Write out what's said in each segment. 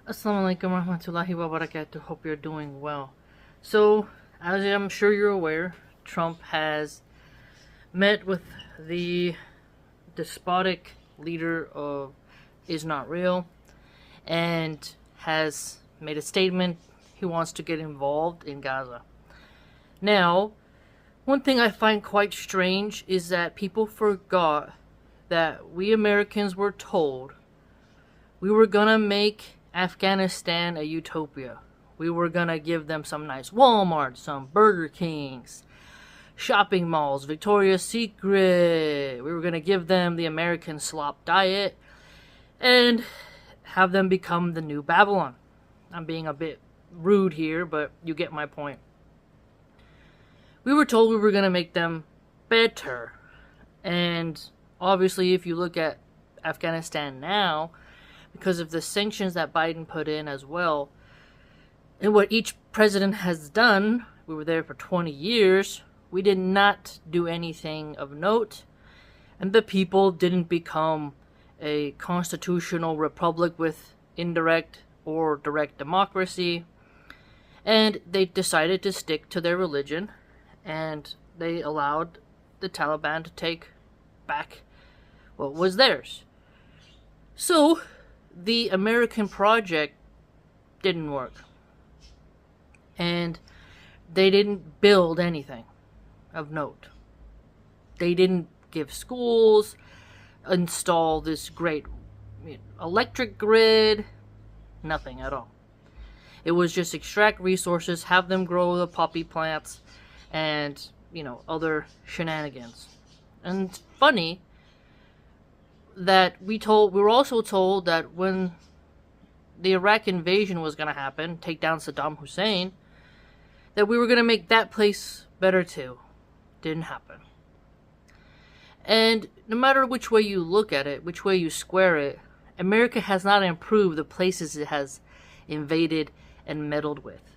Assalamualaikum warahmatullahi wabarakatuh. Hope you're doing well. So, as I'm sure you're aware, Trump has met with the despotic leader of Is Not Real and has made a statement he wants to get involved in Gaza. Now, one thing I find quite strange is that people forgot that we Americans were told we were gonna make Afghanistan a utopia. We were gonna give them some nice Walmarts, some Burger Kings, shopping malls, Victoria's Secret. We were gonna give them the American slop diet and have them become the new Babylon. I'm being a bit rude here, but you get my point. We were told we were gonna make them better. And obviously, if you look at Afghanistan now, because of the sanctions that Biden put in as well, and what each president has done, we were there for 20 years, we did not do anything of note, and the people didn't become a constitutional republic with indirect or direct democracy, and they decided to stick to their religion, and they allowed the Taliban to take back what was theirs. So, the American project didn't work. And they didn't build anything of note. They didn't give schools, install this great electric grid, nothing at all. It was just extract resources, have them grow the poppy plants, and, other shenanigans. And it's funny that we were also told that when the Iraq invasion was going to happen, take down Saddam Hussein, that we were going to make that place better too. Didn't happen. And no matter which way you look at it, which way you square it, America has not improved the places it has invaded and meddled with.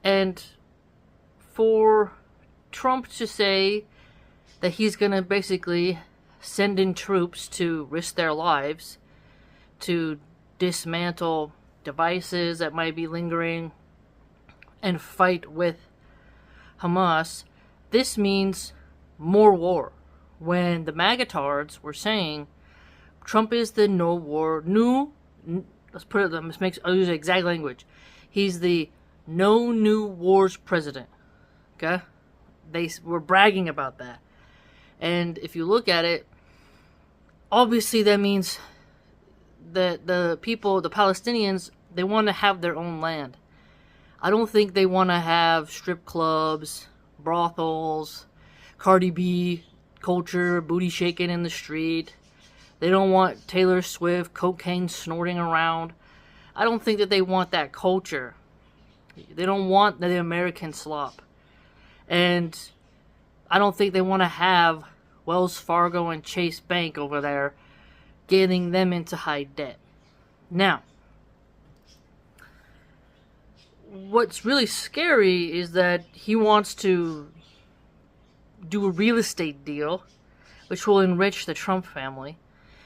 And for Trump to say that he's going to basically send in troops to risk their lives to dismantle devices that might be lingering and fight with Hamas, this means more war. When the magatards were saying Trump is the I'll use the exact language. He's the no new wars president. Okay? They were bragging about that. And if you look at it, obviously that means that the people, the Palestinians, they want to have their own land. I don't think they want to have strip clubs, brothels, Cardi B culture, booty shaking in the street. They don't want Taylor Swift, cocaine snorting around. I don't think that they want that culture. They don't want the American slop. And I don't think they want to have Wells Fargo and Chase Bank over there getting them into high debt. Now, what's really scary is that he wants to do a real estate deal which will enrich the Trump family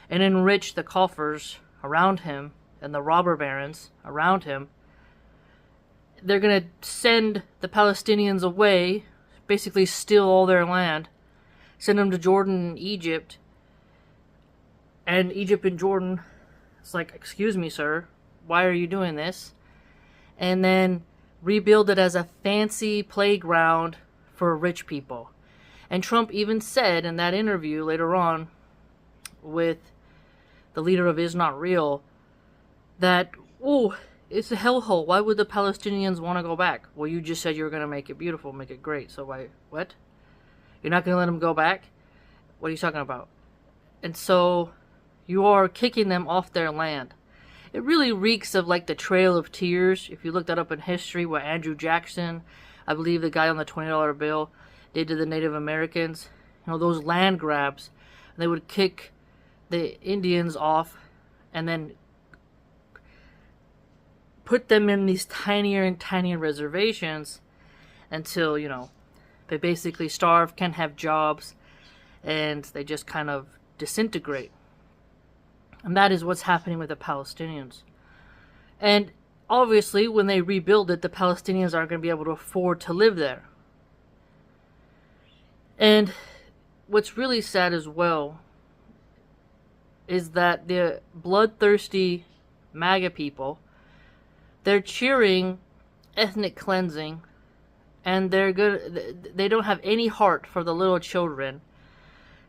and enrich the coffers around him and the robber barons around him. They're going to send the Palestinians away, basically steal all their land, send them to Jordan and Egypt, and Egypt and Jordan, it's like, excuse me, sir, why are you doing this? And then rebuild it as a fancy playground for rich people. And Trump even said in that interview later on with the leader of Is Not Real that, it's a hellhole. Why would the Palestinians want to go back? Well, you just said you were going to make it beautiful, make it great. So why, what? You're not going to let them go back? What are you talking about? And so you are kicking them off their land. It really reeks of like the Trail of Tears. If you look that up in history, what Andrew Jackson, I believe the guy on the $20 bill, did to the Native Americans. Those land grabs. They would kick the Indians off and then put them in these tinier and tinier reservations until, they basically starve, can't have jobs, and they just kind of disintegrate. And that is what's happening with the Palestinians. And obviously, when they rebuild it, the Palestinians aren't going to be able to afford to live there. And what's really sad as well is that the bloodthirsty MAGA people, they're cheering ethnic cleansing, and they don't have any heart for the little children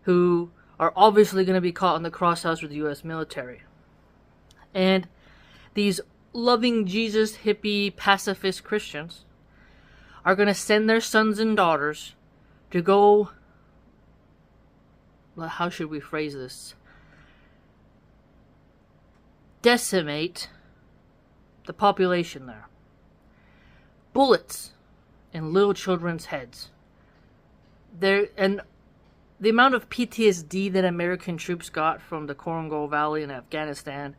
who are obviously going to be caught in the crosshouse with the U.S. military. And these loving Jesus, hippie, pacifist Christians are going to send their sons and daughters to go, how should we phrase this? Decimate the population there. Bullets in little children's heads. And the amount of PTSD that American troops got from the Korangal Valley in Afghanistan,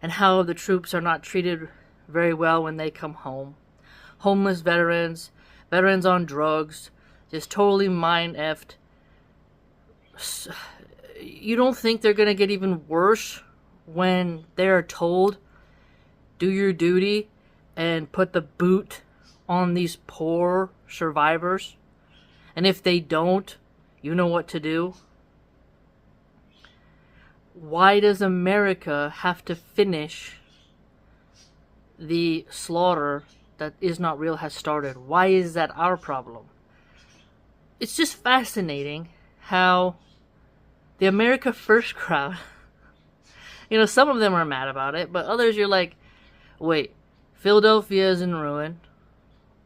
and how the troops are not treated very well when they come home. Homeless veterans, veterans on drugs, just totally mind-effed. You don't think they're going to get even worse when they are told, do your duty and put the boot on these poor survivors? And if they don't, you know what to do? Why does America have to finish the slaughter that Is Not Real has started? Why is that our problem? It's just fascinating how the America First crowd, some of them are mad about it, but others you're like, wait, Philadelphia is in ruin.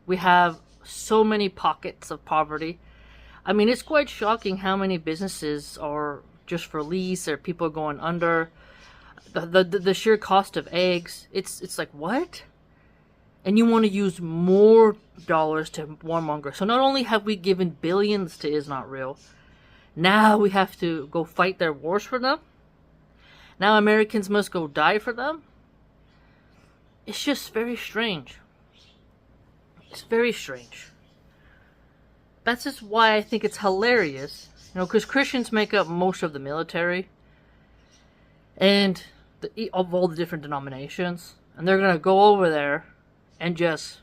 We have so many pockets of poverty. I mean, it's quite shocking how many businesses are just for lease, or people going under. The sheer cost of eggs, it's like, what? And you want to use more dollars to warmonger. So not only have we given billions to Is Not Real, now we have to go fight their wars for them. Now Americans must go die for them. It's just very strange. It's very strange. That's just why I think it's hilarious. Because Christians make up most of the military, and of all the different denominations, and they're going to go over there and just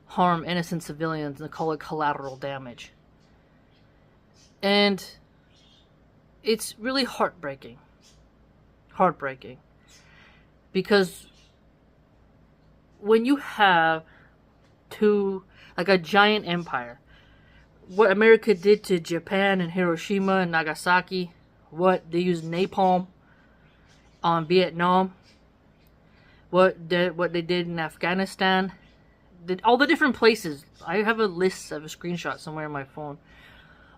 harm innocent civilians and call it collateral damage. And it's really heartbreaking. Heartbreaking. Because when you have a giant empire, what America did to Japan and Hiroshima and Nagasaki, what they used napalm on Vietnam, what they did in Afghanistan, all the different places. I have a list of a screenshot somewhere on my phone.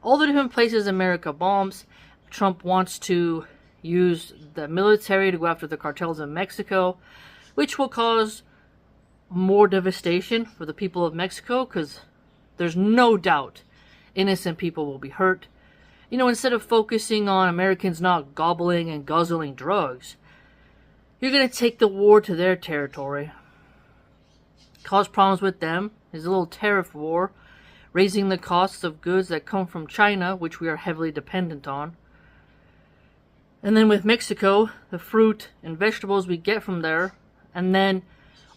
All the different places America bombs. Trump wants to use the military to go after the cartels in Mexico, which will cause more devastation for the people of Mexico, because there's no doubt innocent people will be hurt. Instead of focusing on Americans not gobbling and guzzling drugs, you're going to take the war to their territory, cause problems with them. There's a little tariff war, raising the costs of goods that come from China, which we are heavily dependent on. And then with Mexico, the fruit and vegetables we get from there, and then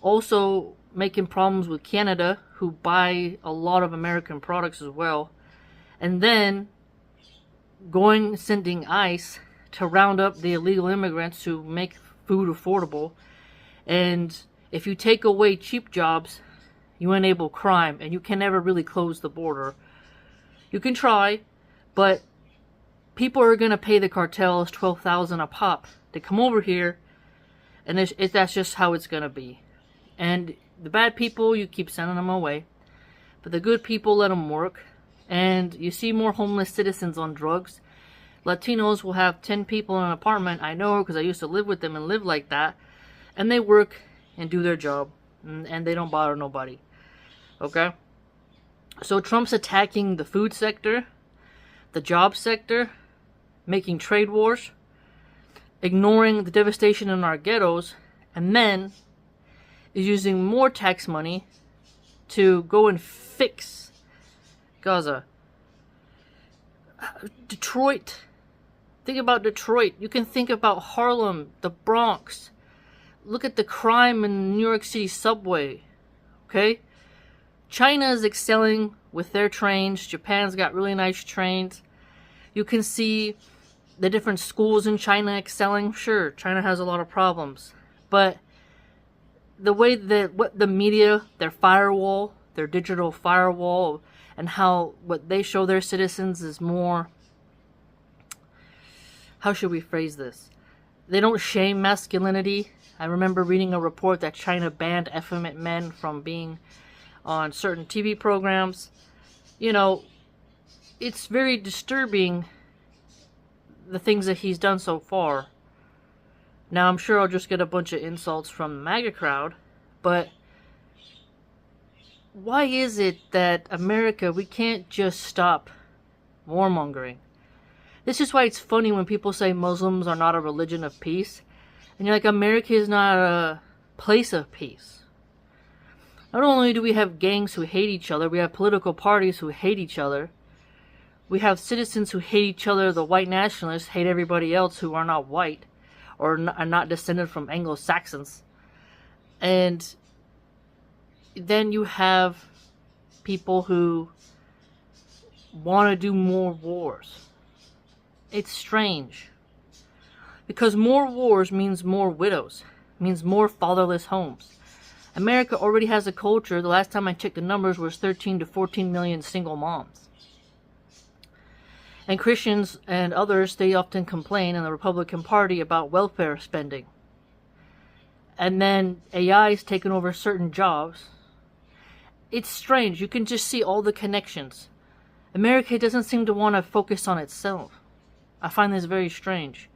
also making problems with Canada, who buy a lot of American products as well. And then sending ICE to round up the illegal immigrants to make food affordable. And if you take away cheap jobs, you enable crime, and you can never really close the border. You can try, but people are going to pay the cartels $12,000 a pop to come over here, and that's just how it's going to be. And the bad people, you keep sending them away, but the good people, let them work. And you see more homeless citizens on drugs. Latinos will have 10 people in an apartment. I know, because I used to live with them and live like that. And they work and do their job. And they don't bother nobody. Okay? So Trump's attacking the food sector, the job sector, making trade wars, ignoring the devastation in our ghettos, and then is using more tax money to go and fix Gaza. Detroit. Think about Detroit. You can think about Harlem, the Bronx. Look at the crime in New York City subway, okay? China is excelling with their trains. Japan's got really nice trains. You can see the different schools in China excelling. Sure, China has a lot of problems. But the way that what the media, their firewall, their digital firewall, and how what they show their citizens is more, how should we phrase this? They don't shame masculinity. I remember reading a report that China banned effeminate men from being on certain TV programs. You know, it's very disturbing, the things that he's done so far. Now, I'm sure I'll just get a bunch of insults from the MAGA crowd, but why is it that America, we can't just stop warmongering? This is why it's funny when people say Muslims are not a religion of peace. And you're like, America is not a place of peace. Not only do we have gangs who hate each other, we have political parties who hate each other. We have citizens who hate each other. The white nationalists hate everybody else who are not white or are not descended from Anglo-Saxons. And then you have people who want to do more wars. It's strange. Because more wars means more widows, means more fatherless homes. America already has a culture, the last time I checked the numbers was 13 to 14 million single moms. And Christians and others, they often complain in the Republican Party about welfare spending. And then AI is taking over certain jobs. It's strange. You can just see all the connections. America doesn't seem to want to focus on itself. I find this very strange.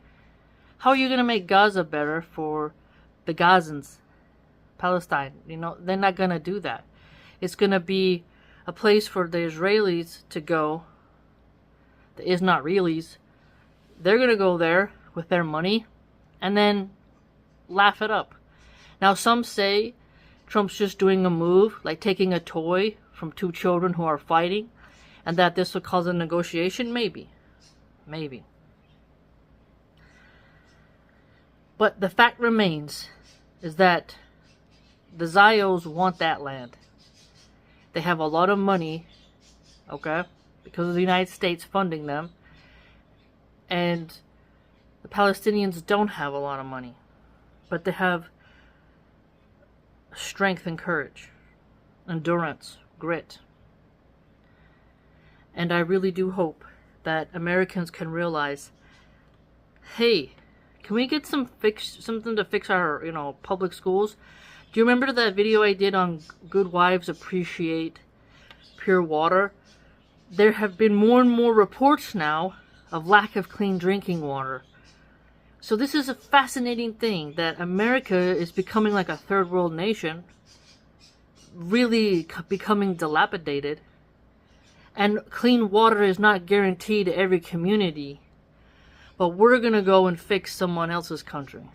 How are you going to make Gaza better for the Gazans? Palestine, you know, they're not going to do that. It's going to be a place for the Israelis to go. The is not reallys. They're going to go there with their money and then laugh it up. Now, some say Trump's just doing a move, like taking a toy from two children who are fighting, and that this will cause a negotiation. Maybe. Maybe. But the fact remains is that the Zios want that land. They have a lot of money, okay, because of the United States funding them. And the Palestinians don't have a lot of money. But they have strength and courage, endurance, grit. And I really do hope that Americans can realize, hey, can we get something to fix our, public schools? Do you remember that video I did on Good Wives Appreciate Pure Water? There have been more and more reports now of lack of clean drinking water. So this is a fascinating thing, that America is becoming like a third world nation, really becoming dilapidated. And clean water is not guaranteed to every community. But we're going to go and fix someone else's country.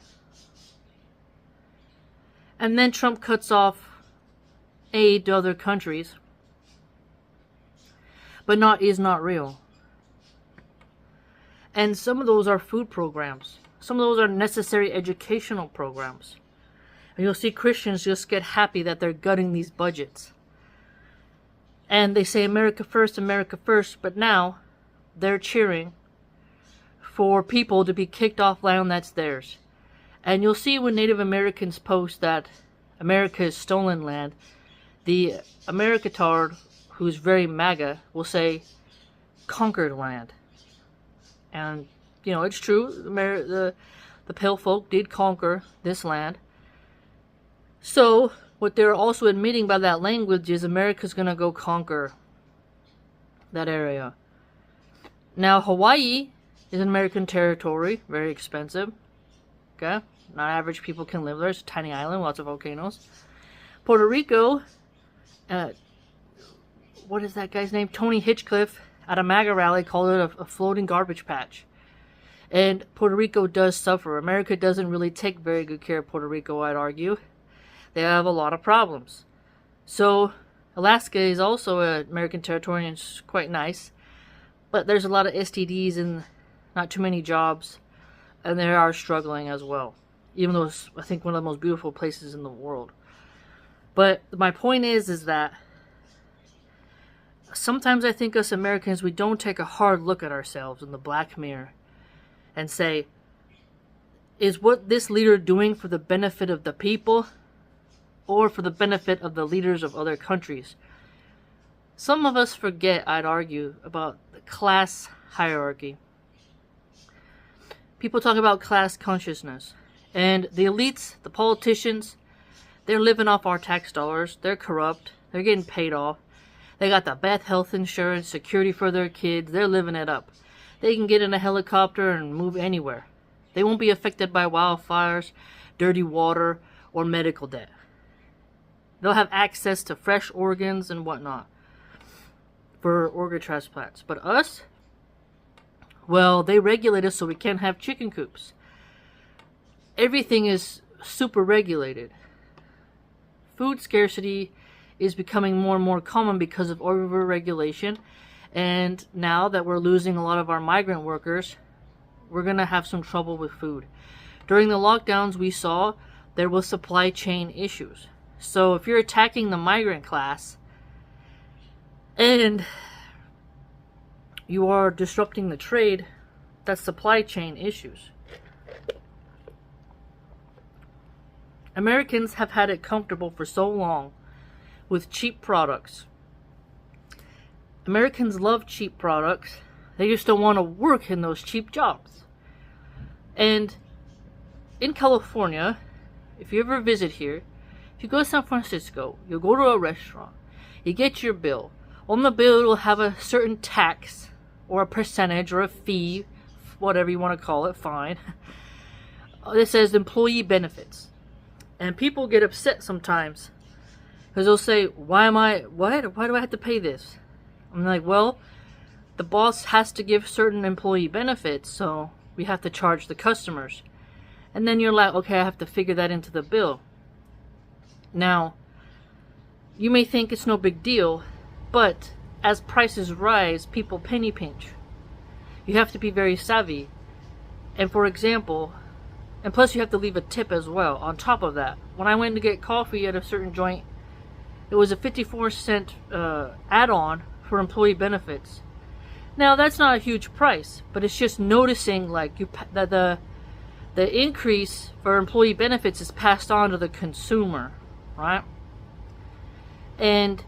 And then Trump cuts off aid to other countries. But is not real. And some of those are food programs. Some of those are necessary educational programs. And you'll see Christians just get happy that they're gutting these budgets. And they say America first, but now they're cheering for people to be kicked off land that's theirs. And you'll see when Native Americans post that America is stolen land, the Americatard, who's very MAGA, will say conquered land. And, it's true. The pale folk did conquer this land. So, what they're also admitting by that language is America's going to go conquer that area. Now, Hawaii is an American territory, very expensive. Okay? Not average people can live there. It's a tiny island, lots of volcanoes. Puerto Rico, what is that guy's name? Tony Hinchcliffe, at a MAGA rally, called it a floating garbage patch. And Puerto Rico does suffer. America doesn't really take very good care of Puerto Rico, I'd argue. They have a lot of problems. So, Alaska is also an American territory, and it's quite nice. But there's a lot of STDs and not too many jobs. And they are struggling as well. even though it's, I think, one of the most beautiful places in the world. But my point is that sometimes I think us Americans, we don't take a hard look at ourselves in the black mirror and say, is what this leader doing for the benefit of the people or for the benefit of the leaders of other countries? Some of us forget, I'd argue, about the class hierarchy. People talk about class consciousness. And the elites, the politicians, they're living off our tax dollars. They're corrupt. They're getting paid off. They got the best health insurance, security for their kids. They're living it up. They can get in a helicopter and move anywhere. They won't be affected by wildfires, dirty water, or medical debt. They'll have access to fresh organs and whatnot for organ transplants. But us? Well, they regulate us so we can't have chicken coops. Everything is super regulated. Food scarcity is becoming more and more common because of over-regulation. And now that we're losing a lot of our migrant workers, we're going to have some trouble with food. During the lockdowns, we saw there was supply chain issues. So if you're attacking the migrant class and you are disrupting the trade, that's supply chain issues. Americans have had it comfortable for so long with cheap products. Americans love cheap products. They just don't want to work in those cheap jobs. And in California, if you ever visit here, if you go to San Francisco, you'll go to a restaurant, you get your bill. On the bill, it'll have a certain tax or a percentage or a fee, whatever you want to call it, fine. It says employee benefits. And people get upset sometimes because they'll say, why do I have to pay this? I'm like, well, the boss has to give certain employee benefits, so we have to charge the customers. And then you're like, okay, I have to figure that into the bill. Now, you may think it's no big deal, but as prices rise, people penny pinch. You have to be very savvy. And for example, and plus you have to leave a tip as well on top of that. When I went to get coffee at a certain joint, it was a 54-cent add-on for employee benefits. Now that's not a huge price, but it's just noticing like that the increase for employee benefits is passed on to the consumer, right? And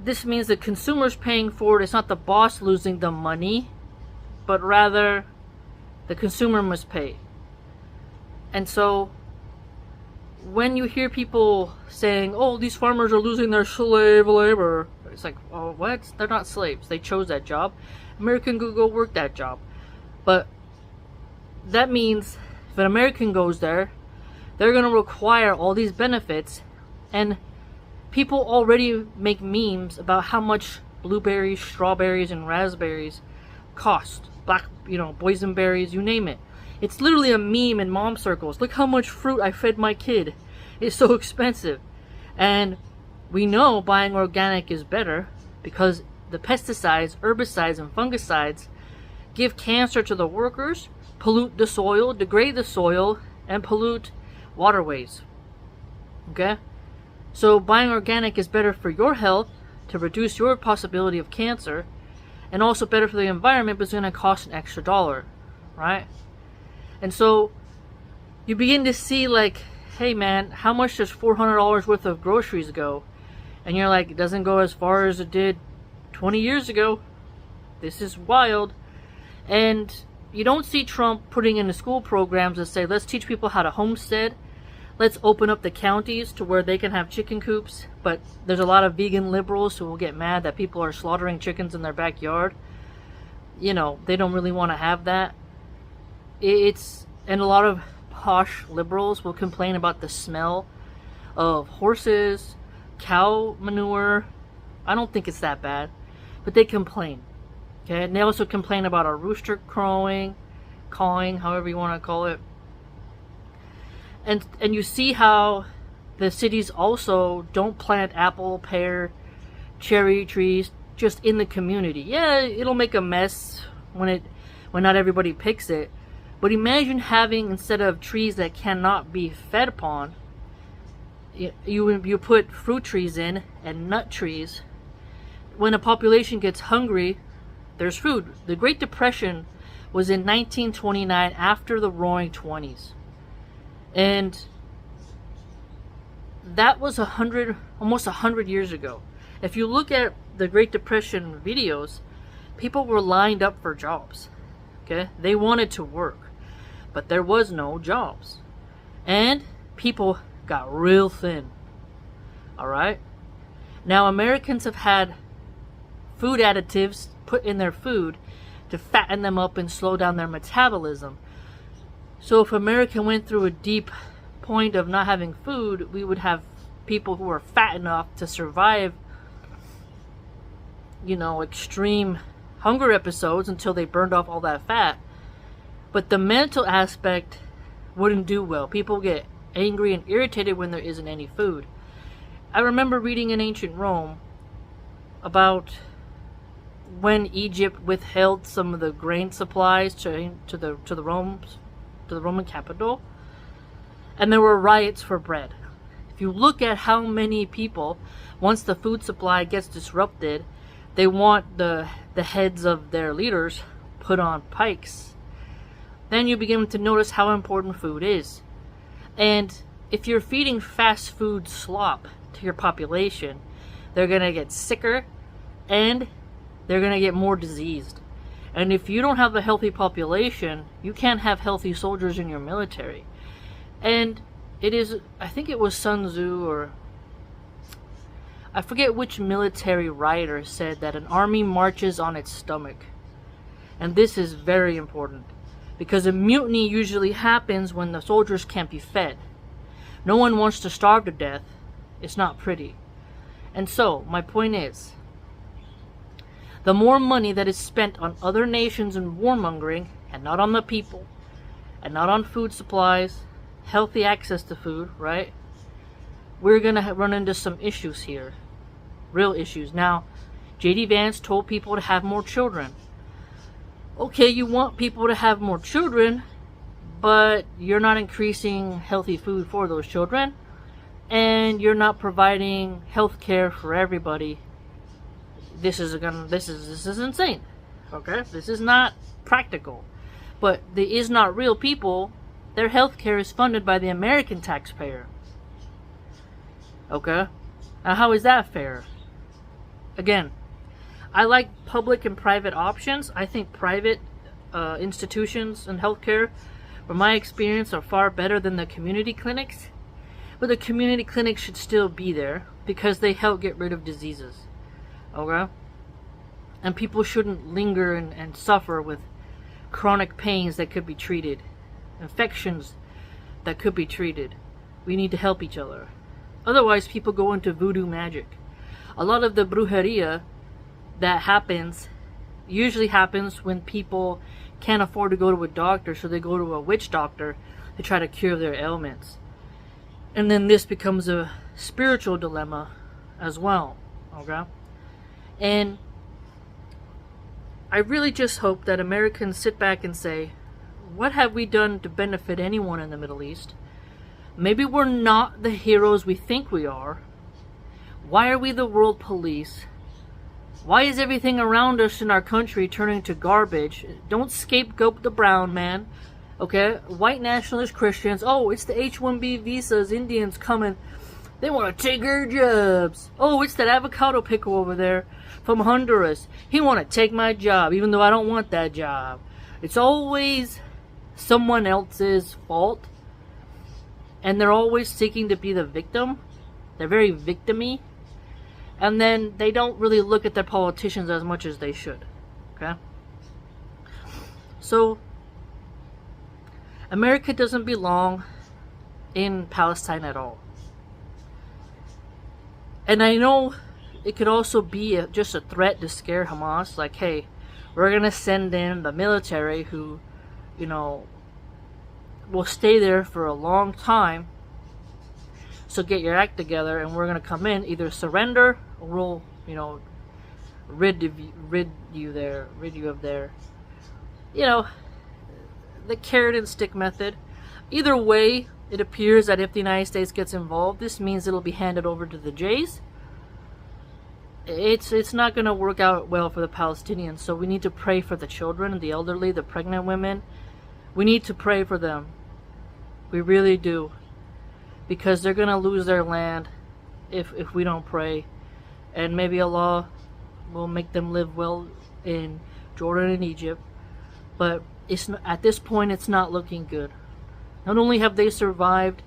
this means the consumer's paying for it. It's not the boss losing the money, but rather the consumer must pay. And so when you hear people saying, oh, these farmers are losing their slave labor, it's like, oh, what? They're not slaves. They chose that job. American could go work that job. But that means if an American goes there, they're going to require all these benefits. And people already make memes about how much blueberries, strawberries, and raspberries cost. Boysenberries, you name it. It's literally a meme in mom circles. Look how much fruit I fed my kid. It's so expensive. And we know buying organic is better because the pesticides, herbicides, and fungicides give cancer to the workers, pollute the soil, degrade the soil, and pollute waterways. Okay? So buying organic is better for your health to reduce your possibility of cancer, and also better for the environment, but it's going to cost an extra $1, right? And so you begin to see like, hey man, how much does $400 worth of groceries go? And you're like, it doesn't go as far as it did 20 years ago. This is wild. And you don't see Trump putting in the school programs that say, let's teach people how to homestead. Let's open up the counties to where they can have chicken coops. But there's a lot of vegan liberals who will get mad that people are slaughtering chickens in their backyard. They don't really want to have that. And a lot of posh liberals will complain about the smell of horses, cow manure. I don't think it's that bad, but they complain. Okay, and they also complain about a rooster cawing, however you want to call it. And you see how the cities also don't plant apple, pear, cherry trees just in the community. Yeah, it'll make a mess when not everybody picks it. But imagine having, instead of trees that cannot be fed upon, you put fruit trees in and nut trees. When a population gets hungry, there's food. The Great Depression was in 1929, after the Roaring Twenties, and that was almost 100 years ago. If you look at the Great Depression videos, people were lined up for jobs. Okay, they wanted to work, but there was no jobs, and people got real thin. All right, now Americans have had food additives put in their food to fatten them up and slow down their metabolism. So if America went through a deep point of not having food, we would have people who are fat enough to survive, extreme hunger episodes until they burned off all that fat. But the mental aspect wouldn't do well. People get angry and irritated when there isn't any food. I remember reading in ancient Rome about when Egypt withheld some of the grain supplies to the Roman capital, and there were riots for bread. If you look at how many people, once the food supply gets disrupted, they want the heads of their leaders put on pikes. Then you begin to notice how important food is. And if you're feeding fast food slop to your population, they're going to get sicker and they're going to get more diseased. And if you don't have a healthy population, you can't have healthy soldiers in your military. And I think it was Sun Tzu, or I forget which military writer, said that an army marches on its stomach. And this is very important, because a mutiny usually happens when the soldiers can't be fed. No one wants to starve to death. It's not pretty. And so, my point is, the more money that is spent on other nations and warmongering, and not on the people, and not on food supplies, healthy access to food, right? We're going to run into some issues here. Real issues. Now, J.D. Vance told people to have more children. Okay, you want people to have more children, but you're not increasing healthy food for those children, and you're not providing health care for everybody. This is insane. Okay, this is not practical. But the is not real people, their health care is funded by the American taxpayer. Okay, now how is that fair? Again, I like public and private options. I think private institutions and healthcare, from my experience, are far better than the community clinics. But the community clinics should still be there because they help get rid of diseases. Okay? And people shouldn't linger and suffer with chronic pains that could be treated, infections that could be treated. We need to help each other. Otherwise, people go into voodoo magic. A lot of the brujeria that usually happens when people can't afford to go to a doctor, so they go to a witch doctor to try to cure their ailments. And then this becomes a spiritual dilemma as well. Okay? And I really just hope that Americans sit back and say, what have we done to benefit anyone in the Middle East? Maybe we're not the heroes we think we are. Why are we the world police? Why is everything around us in our country turning to garbage? Don't scapegoat the brown man. Okay? White nationalist Christians. Oh, it's the H-1B visas. Indians coming. They want to take our jobs. Oh, it's that avocado pickle over there from Honduras. He want to take my job, even though I don't want that job. It's always someone else's fault. And they're always seeking to be the victim. They're very victim-y. And then they don't really look at their politicians as much as they should. Okay? So, America doesn't belong in Palestine at all. And I know it could also be just a threat to scare Hamas. Like, hey, we're going to send in the military who, will stay there for a long time. So get your act together, and we're going to come in, either surrender, or we'll, rid you of their, the carrot and stick method. Either way, it appears that if the United States gets involved, this means it'll be handed over to the Jays. It's not going to work out well for the Palestinians, so we need to pray for the children, the elderly, the pregnant women. We need to pray for them. We really do. Because they're going to lose their land if we don't pray. And maybe Allah will make them live well in Jordan and Egypt. But at this point, it's not looking good. Not only have they survived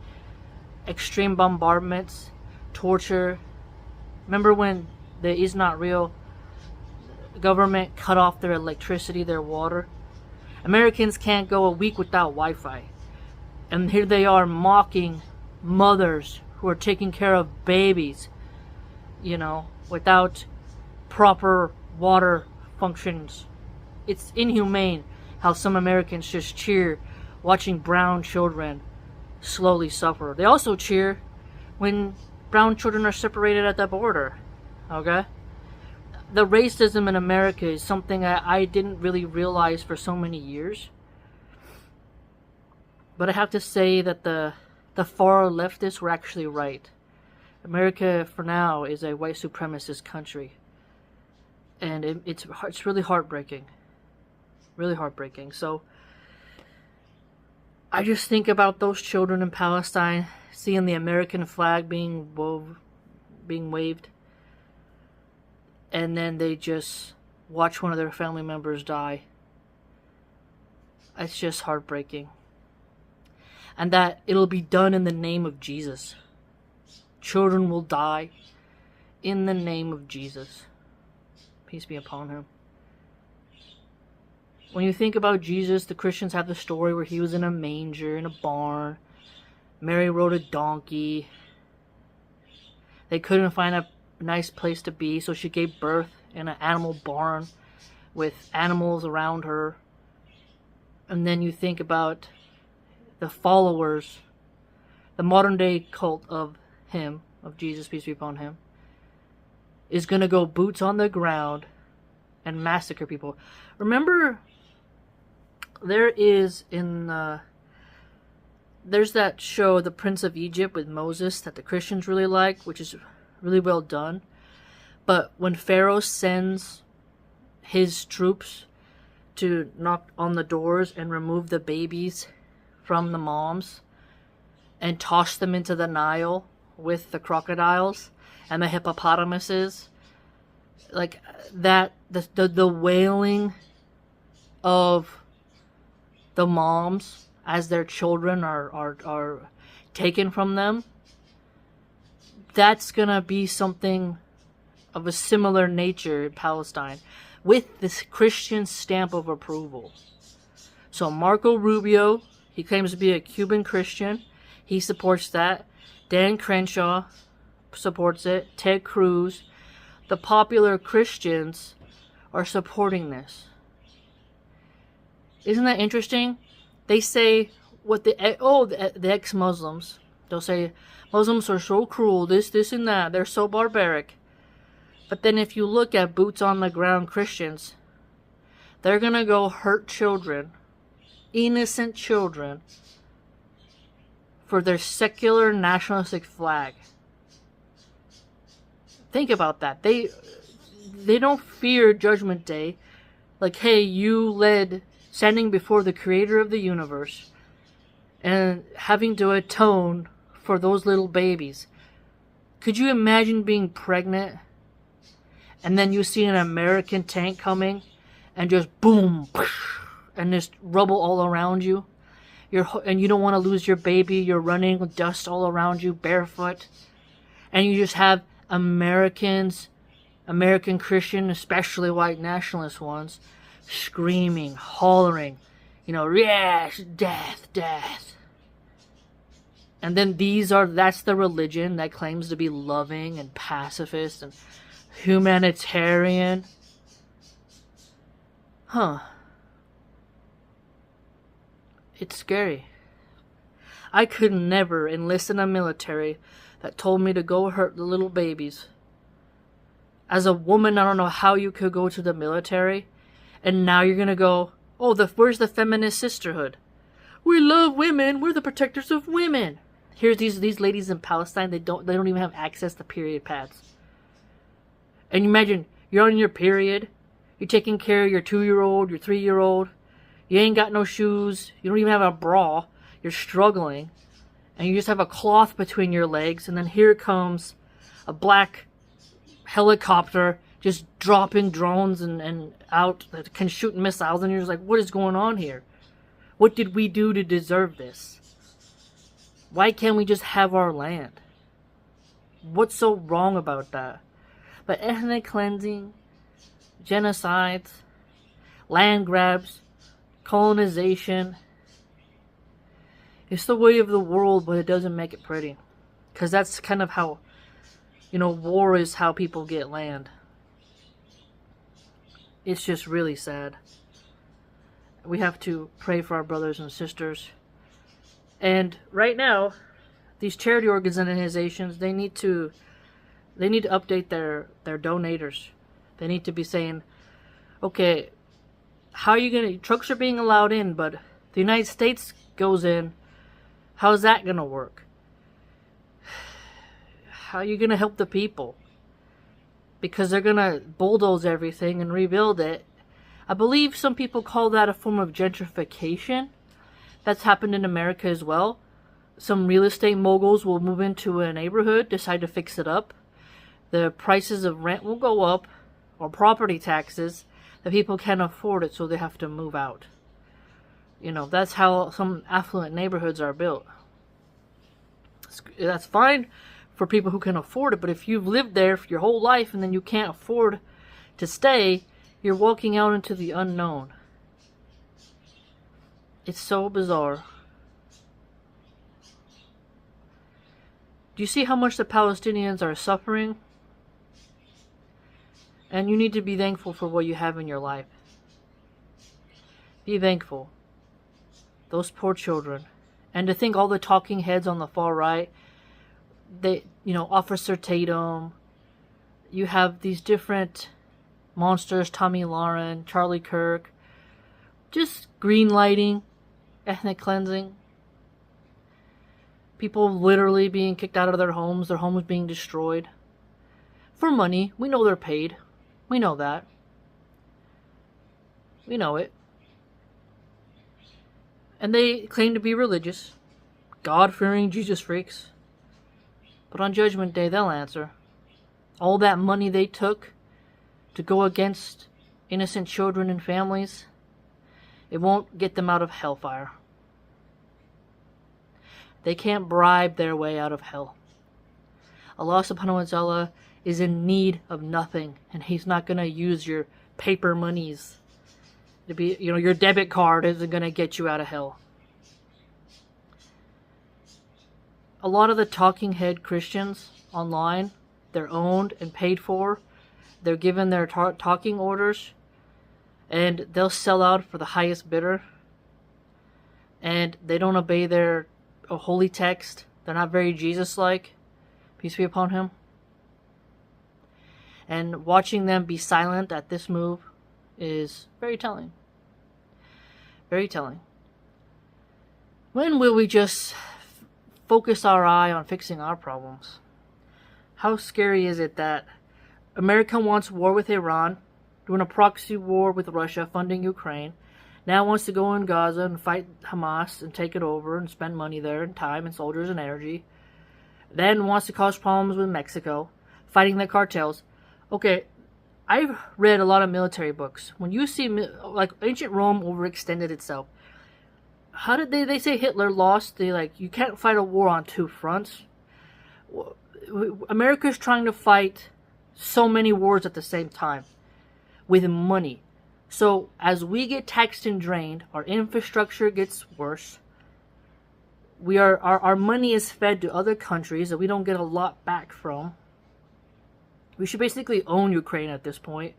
extreme bombardments, torture. Remember when the Is Not Real government cut off their electricity, their water? Americans can't go a week without Wi-Fi. And here they are mocking mothers who are taking care of babies, without proper water functions. It's inhumane how some Americans just cheer watching brown children slowly suffer. They also cheer when brown children are separated at the border. Okay? The racism in America is something I didn't really realize for so many years. But I have to say that the far leftists were actually right. America, for now, is a white supremacist country. And it's really heartbreaking. Really heartbreaking. So, I just think about those children in Palestine, seeing the American flag being waved. And then they just watch one of their family members die. It's just heartbreaking. And that it'll be done in the name of Jesus. Children will die in the name of Jesus. Peace be upon him. When you think about Jesus, the Christians have the story where he was in a manger, in a barn. Mary rode a donkey. They couldn't find a nice place to be, so she gave birth in an animal barn with animals around her. And then you think about the followers, the modern day cult of him, of Jesus, peace be upon him, is going to go boots on the ground and massacre people. Remember, there's that show, The Prince of Egypt, with Moses, that the Christians really like, which is really well done. But when Pharaoh sends his troops to knock on the doors and remove the babies from the moms and toss them into the Nile with the crocodiles and the hippopotamuses, like that, the wailing of the moms as their children are taken from them, that's gonna be something of a similar nature in Palestine, with this Christian stamp of approval. So Marco Rubio, he claims to be a Cuban Christian. He supports that. Dan Crenshaw supports it. Ted Cruz. The popular Christians are supporting this. Isn't that interesting? They say what the ex-Muslims, they'll say Muslims are so cruel, this and that. They're so barbaric. But then if you look at boots on the ground Christians, they're gonna go hurt children, innocent children, for their secular nationalistic flag. Think about that. They don't fear Judgment Day. Like, hey, you led standing before the creator of the universe and having to atone for those little babies. Could you imagine being pregnant and then you see an American tank coming and just boom, and there's rubble all around you? And you don't want to lose your baby. You're running with dust all around you, barefoot. And you just have American Christian, especially white nationalist ones, screaming, hollering, yes, death, death. And then that's the religion that claims to be loving and pacifist and humanitarian. Huh. It's scary. I could never enlist in a military that told me to go hurt the little babies. As a woman, I don't know how you could go to the military and now you're gonna go, where's the feminist sisterhood? We love women. We're the protectors of women. Here's these ladies in Palestine. They don't even have access to period pads. And you imagine you're on your period. You're taking care of your 2-year-old, your 3-year-old. You ain't got no shoes. You don't even have a bra. You're struggling. And you just have a cloth between your legs. And then here comes a black helicopter just dropping drones and out that can shoot missiles. And you're just like, what is going on here? What did we do to deserve this? Why can't we just have our land? What's so wrong about that? But ethnic cleansing, genocides, land grabs, colonization, it's the way of the world, but it doesn't make it pretty. Because that's kind of how, war is how people get land. It's just really sad. We have to pray for our brothers and sisters. And right now, these charity organizations, they need to update their donators. They need to be saying, okay, how are you gonna, trucks are being allowed in, but the United States goes in, how's that gonna work? How are you gonna help the people? Because they're gonna bulldoze everything and rebuild it. I believe some people call that a form of gentrification. That's happened in America as well. Some real estate moguls will move into a neighborhood, decide to fix it up. The prices of rent will go up, or property taxes. The people can't afford it, so they have to move out. That's how some affluent neighborhoods are built. That's fine for people who can afford it, but if you've lived there for your whole life and then you can't afford to stay, you're walking out into the unknown. It's so bizarre. Do you see how much the Palestinians are suffering? And you need to be thankful for what you have in your life. Be thankful. Those poor children. And to think all the talking heads on the far right, they, Officer Tatum, you have these different monsters, Tommy Lauren, Charlie Kirk, just green lighting, ethnic cleansing, people literally being kicked out of their homes being destroyed for money. We know they're paid. We know that. We know it. And they claim to be religious, God-fearing Jesus freaks. But on Judgment Day, they'll answer. All that money they took to go against innocent children and families, it won't get them out of hellfire. They can't bribe their way out of hell. Allah subhanahu wa ta'ala is in need of nothing, and He's not going to use your paper monies to be, your debit card isn't going to get you out of hell. A lot of the talking head Christians online, they're owned and paid for. They're given their talking orders, and they'll sell out for the highest bidder. And they don't obey their holy text. They're not very Jesus-like. Peace be upon Him. And watching them be silent at this move is very telling. Very telling. When will we just focus our eye on fixing our problems? How scary is it that America wants war with Iran, doing a proxy war with Russia, funding Ukraine, now wants to go in Gaza and fight Hamas and take it over and spend money there and time and soldiers and energy, then wants to cause problems with Mexico, fighting the cartels. Okay, I've read a lot of military books. When you see, like, ancient Rome overextended itself. How did they say Hitler lost? You can't fight a war on two fronts. America's trying to fight so many wars at the same time with money. So as we get taxed and drained, our infrastructure gets worse. Our money is fed to other countries that we don't get a lot back from. We should basically own Ukraine at this point.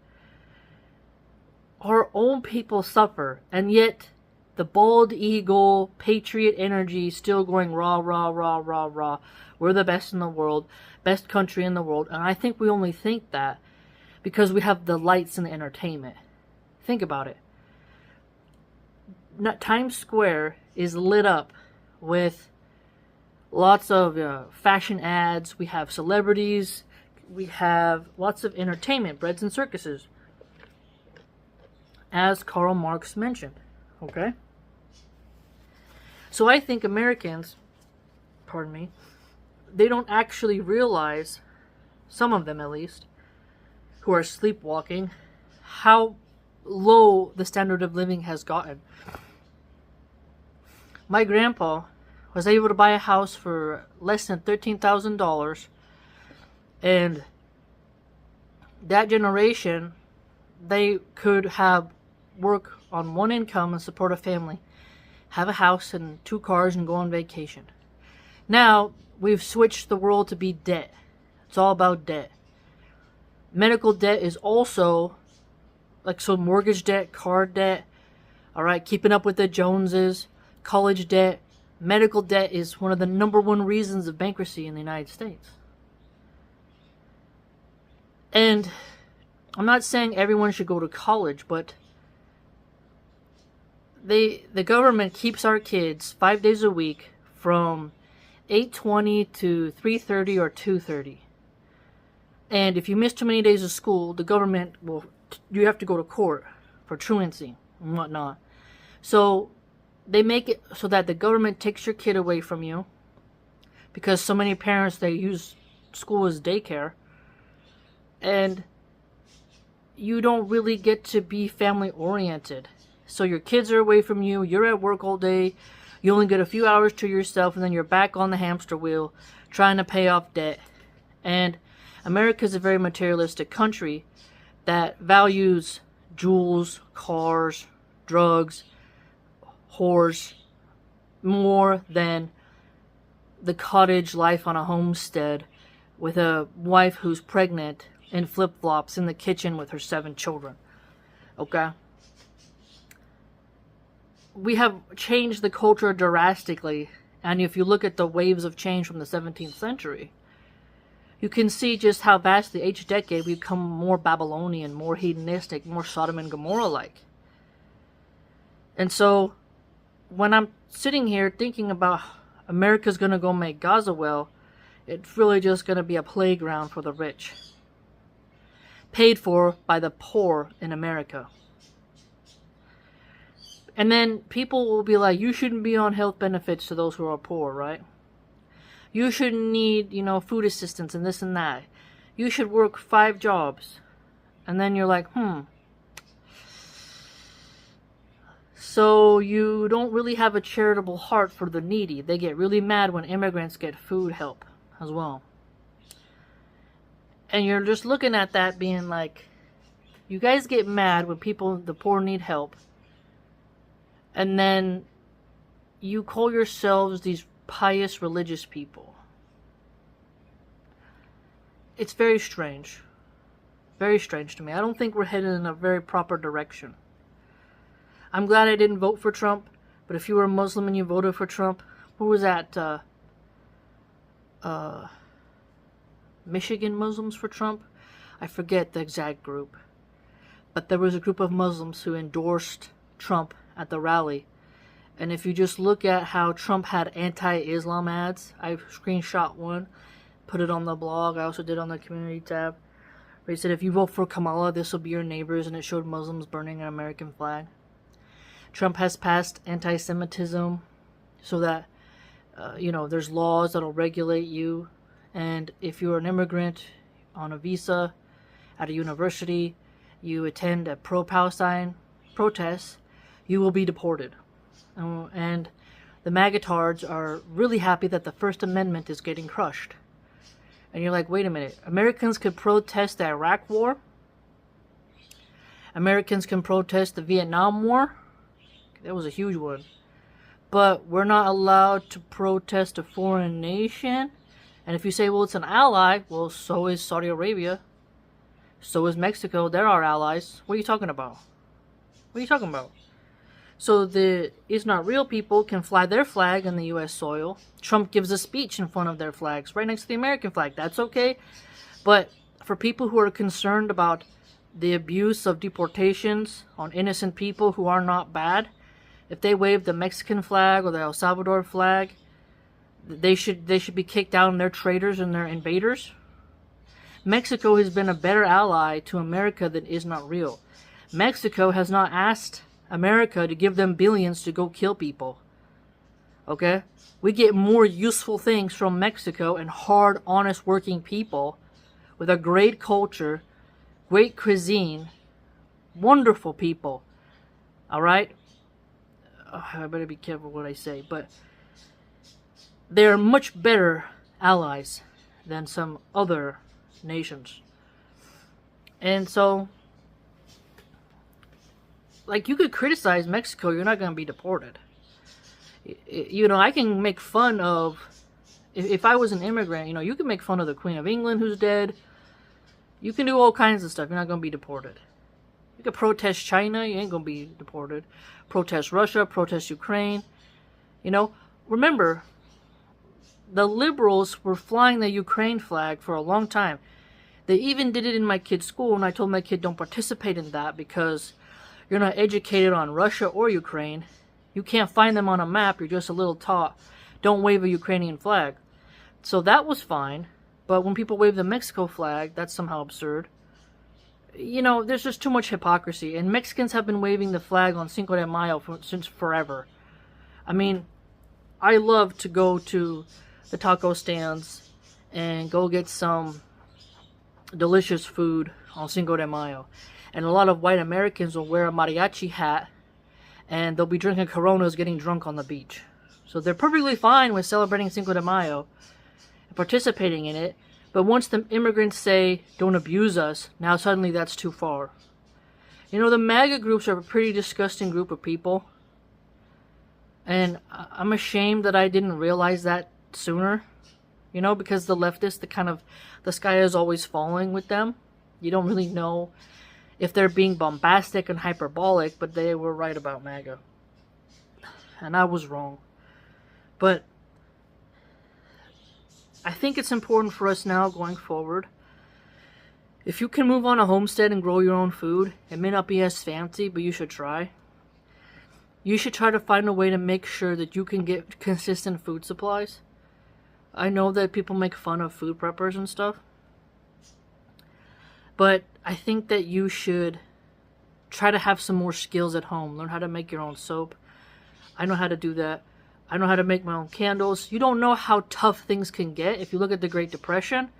Our own people suffer, and yet the bald eagle, patriot energy is still going rah, rah, rah, rah, rah. We're the best in the world, best country in the world. And I think we only think that because we have the lights and the entertainment. Think about it. Times Square is lit up with lots of fashion ads. We have celebrities. We have lots of entertainment, breads and circuses, as Karl Marx mentioned. Okay? So I think Americans, pardon me, they don't actually realize, some of them at least, who are sleepwalking, how low the standard of living has gotten. My grandpa was able to buy a house for less than $13,000, and that generation, they could have work on one income and support a family, have a house and 2 cars, and go on vacation. Now we've switched the world to be debt. It's all about debt. Medical debt is also like, so mortgage debt, car debt, all right, keeping up with the Joneses, college debt. Medical debt is one of the #1 reasons of bankruptcy in the United States. And I'm not saying everyone should go to college, but the government keeps our kids 5 days a week from 8:20 to 3:30 or 2:30. And if you miss too many days of school, the government will, you have to go to court for truancy and whatnot. So they make it so that the government takes your kid away from you, because so many parents, they use school as daycare, and you don't really get to be family oriented. So your kids are away from you, you're at work all day, you only get a few hours to yourself, and then you're back on the hamster wheel trying to pay off debt. And America is a very materialistic country that values jewels, cars, drugs, whores more than the cottage life on a homestead with a wife who's pregnant and flip-flops in the kitchen with her 7 children. Okay? We have changed the culture drastically, and if you look at the waves of change from the 17th century, you can see just how vastly each decade we've become more Babylonian, more hedonistic, more Sodom and Gomorrah-like. And so, when I'm sitting here thinking about America's going to go make Gaza well, it's really just going to be a playground for the rich, paid for by the poor in America. And then people will be like, you shouldn't be on health benefits to those who are poor, right? You shouldn't need, food assistance and this and that. You should work 5 jobs. And then you're like, So you don't really have a charitable heart for the needy. They get really mad when immigrants get food help as well. And you're just looking at that being like, you guys get mad when the poor need help. And then you call yourselves these pious religious people. It's very strange. Very strange to me. I don't think we're headed in a very proper direction. I'm glad I didn't vote for Trump, but if you were a Muslim and you voted for Trump, who was that? Michigan Muslims for Trump? I forget the exact group. But there was a group of Muslims who endorsed Trump at the rally. And if you just look at how Trump had anti-Islam ads, I screenshot one, put it on the blog. I also did on the community tab, where he said, if you vote for Kamala, this will be your neighbors, and it showed Muslims burning an American flag. Trump has passed anti-Semitism so that, there's laws that'll regulate you. And if you're an immigrant on a visa at a university, you attend a pro-Palestine protest, you will be deported. And the MAGA-tards are really happy that the First Amendment is getting crushed. And you're like, wait a minute. Americans could protest the Iraq War. Americans can protest the Vietnam War. That was a huge one. But we're not allowed to protest a foreign nation. And if you say, well, it's an ally, well, so is Saudi Arabia. So is Mexico. They're our allies. What are you talking about? What are you talking about? So the It's Not Real people can fly their flag on the U.S. soil. Trump gives a speech in front of their flags, right next to the American flag. That's okay. But for people who are concerned about the abuse of deportations on innocent people who are not bad, if they wave the Mexican flag or the El Salvador flag, they should be kicked out and they're traitors and they're invaders. Mexico has been a better ally to America than is not real. Mexico has not asked America to give them billions to go kill people. Okay? We get more useful things from Mexico and hard, honest working people with a great culture, great cuisine, wonderful people. Alright? I better be careful what I say, but they're much better allies than some other nations. And so, like, you could criticize Mexico, you're not going to be deported. You know, I can make fun of, if I was an immigrant, you know, you can make fun of the Queen of England who's dead. You can do all kinds of stuff. You're not going to be deported. You can protest China. You ain't going to be deported. Protest Russia. Protest Ukraine. You know, remember, the liberals were flying the Ukraine flag for a long time. They even did it in my kid's school, and I told my kid, don't participate in that because you're not educated on Russia or Ukraine. You can't find them on a map. You're just a little taught. Don't wave a Ukrainian flag. So that was fine. But when people wave the Mexico flag, that's somehow absurd. You know, there's just too much hypocrisy. And Mexicans have been waving the flag on Cinco de Mayo since forever. I mean, I love to go to the taco stands and go get some delicious food on Cinco de Mayo. And a lot of white Americans will wear a mariachi hat and they'll be drinking Coronas, getting drunk on the beach. So they're perfectly fine with celebrating Cinco de Mayo and participating in it. But once the immigrants say, don't abuse us, now suddenly that's too far. You know, the MAGA groups are a pretty disgusting group of people. And I'm ashamed that I didn't realize that sooner. You know, because the leftists, the sky is always falling with them. You don't really know if they're being bombastic and hyperbolic, but they were right about MAGA. And I was wrong. But I think it's important for us now going forward. If you can move on a homestead and grow your own food, it may not be as fancy, but you should try. You should try to find a way to make sure that you can get consistent food supplies. I know that people make fun of food preppers and stuff. But I think that you should try to have some more skills at home. Learn how to make your own soap. I know how to do that. I know how to make my own candles. You don't know how tough things can get. If you look at the Great Depression,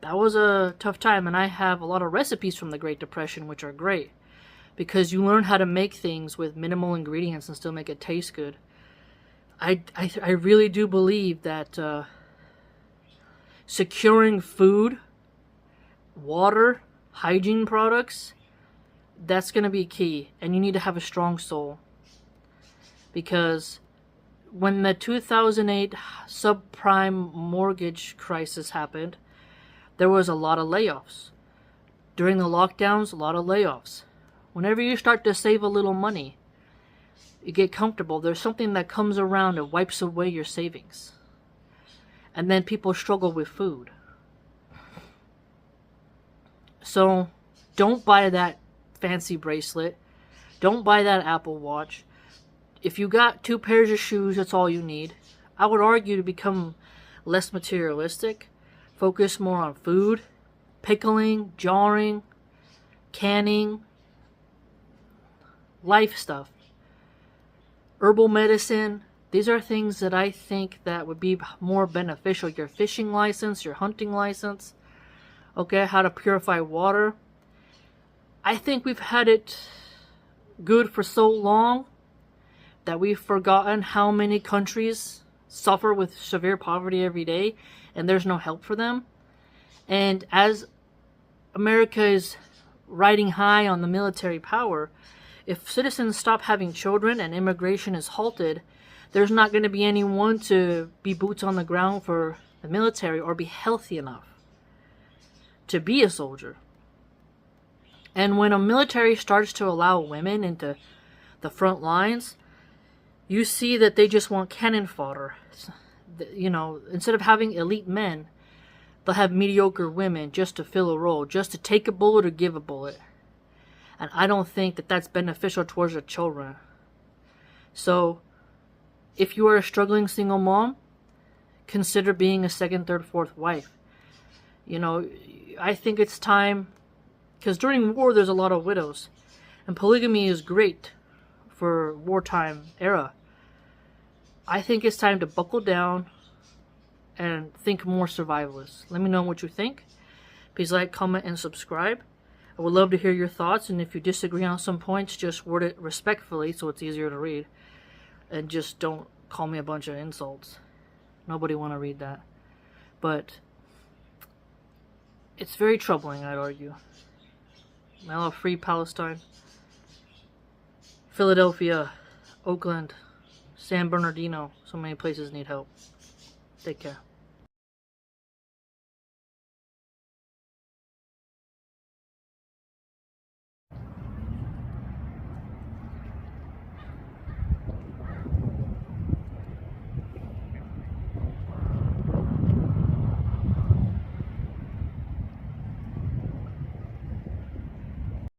that was a tough time. And I have a lot of recipes from the Great Depression, which are great. Because you learn how to make things with minimal ingredients and still make it taste good. I really do believe that securing food, water, hygiene products, that's going to be key. And you need to have a strong soul. Because when the 2008 subprime mortgage crisis happened, there was a lot of layoffs. During the lockdowns, a lot of layoffs. Whenever you start to save a little money, you get comfortable. There's something that comes around and wipes away your savings. And then people struggle with food. So, don't buy that fancy bracelet. Don't buy that Apple Watch. If you got 2 pairs of shoes, that's all you need. I would argue to become less materialistic. Focus more on food, pickling, jarring, canning, life stuff. Herbal medicine. These are things that I think that would be more beneficial. Your fishing license, your hunting license. Okay, how to purify water. I think we've had it good for so long that we've forgotten how many countries suffer with severe poverty every day and there's no help for them. And as America is riding high on the military power, if citizens stop having children and immigration is halted, there's not going to be anyone to be boots on the ground for the military or be healthy enough to be a soldier. And when a military starts to allow women into the front lines, you see that they just want cannon fodder. You know, instead of having elite men, they'll have mediocre women just to fill a role, just to take a bullet or give a bullet. And I don't think that that's beneficial towards the children. So if you are a struggling single mom, consider being a second, third, fourth wife. You know, I think it's time, because during war there's a lot of widows, and polygamy is great for wartime era. I think it's time to buckle down and think more survivalist. Let me know what you think. Please like, comment, and subscribe. I would love to hear your thoughts, and if you disagree on some points, just word it respectfully so it's easier to read. And just don't call me a bunch of insults. Nobody want to read that. But it's very troubling, I'd argue. I love free Palestine. Philadelphia, Oakland, San Bernardino. So many places need help. Take care.